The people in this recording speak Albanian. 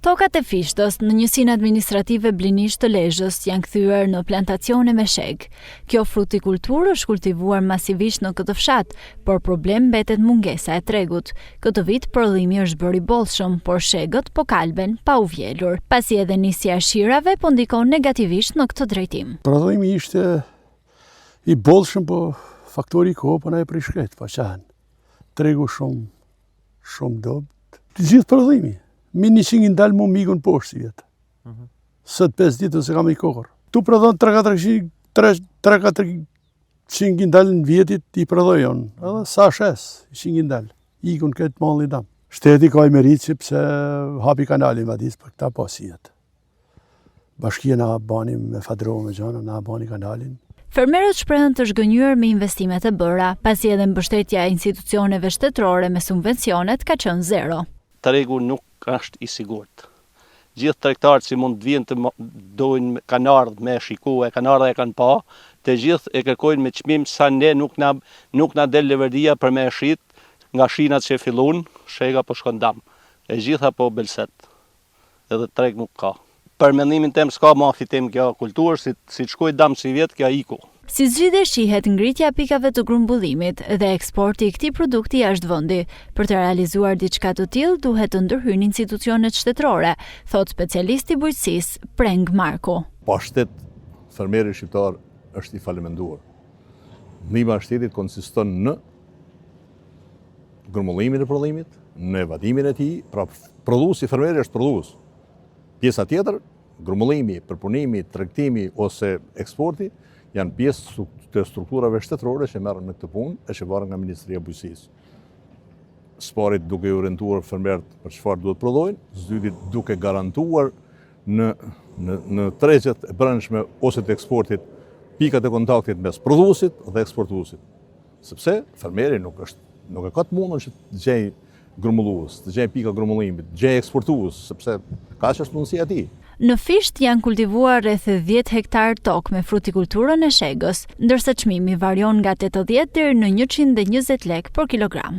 Tokat e Fishtos në njësinë administrative Blinish të Lezhës janë kthyer në plantacione me sheg. Kjo frutikulturë është kultivuar masivisht në këtë fshat, por problem mbetet mungesa e tregut. Këtë vit prodhimi është bërë i bollshëm, por shegët po kalben pa u vjelur. Pasi edhe nisja e shirave po ndikon negativisht në këtë drejtim. Prodhimi ishte i bollshëm, po faktori kohë po na e prishket, pa qahen. Tregu shumë dobt. Gjithë prodhimi. Mi 100 dalë mu mikun poshtë si vjetë. Sët 5 ditë ose kam i kohër. Tu prodhon 3-400 dalë në vjetit i prodhojon. Edhe sa shes, 100 dalë. Ikun këtë malli dam. Shteti ka i meritë që pse hapi kanalin vadis për këta pasijet. Bashkia na bani me fadro me gjana, na bani kanalin. Fermerët shprehen të zhgënjur me investimet e bëra, pasi edhe mbështetja e institucioneve shtetërore me subvencionet ka qenë zero. Tregu nuk është i sigurt. Gjithë tregtarët që mund të vinë të dojnë kanë ardhur me shikue, kanë ardhur e kanë pa, të gjithë e kërkojnë me çmim sa ne nuk na del leverdia për me shit nga shinat që fillun, shega po shkon dam. E gjitha po belset. Edhe treg nuk ka. Për mendimin tem s'ka më fitim kjo kulturë, si shkoj dam si vjet kjo iku. Si zgjidhje shihet ngritja e pikave të grumbullimit dhe eksporti i këtij produkti jashtë vendi. Për të realizuar diçka të tillë duhet të ndërhyjnë institucionet shtetërore, thot specialisti i bujqësisë Preng Marko. Pa shtet, fermeri shqiptar është i falimentuar. Ndihma e shtetit konsiston në grumbullimin e prodhimit, në evadimin e tij, pra prodhuesi fermeri është prodhues. Pjesa tjetër, grumbullimi, përpunimi, tregtimi ose eksporti janë pjesë të strukturave shtetërore që merren me këtë punë e që varet nga Ministria e Bujqësisë. Sparit duke u orientuar fermerët për çfarë duhet prodhojnë, zydit duke garantuar në tregjet e brendshme ose të eksportit pikat e kontaktit mes prodhuesit dhe eksportuesit. Sepse fermeri nuk e ka të mundun që të gjejë grumbullues, të gjejë pika grumbullimit, të gjejë eksportues, sepse kaq është mundësia e tij. Në Fisht janë kultivuar rreth 10 hektar tokë me frutikulturën e shegës, ndërsa çmimi varion nga 80 deri në 120 lekë për kilogram.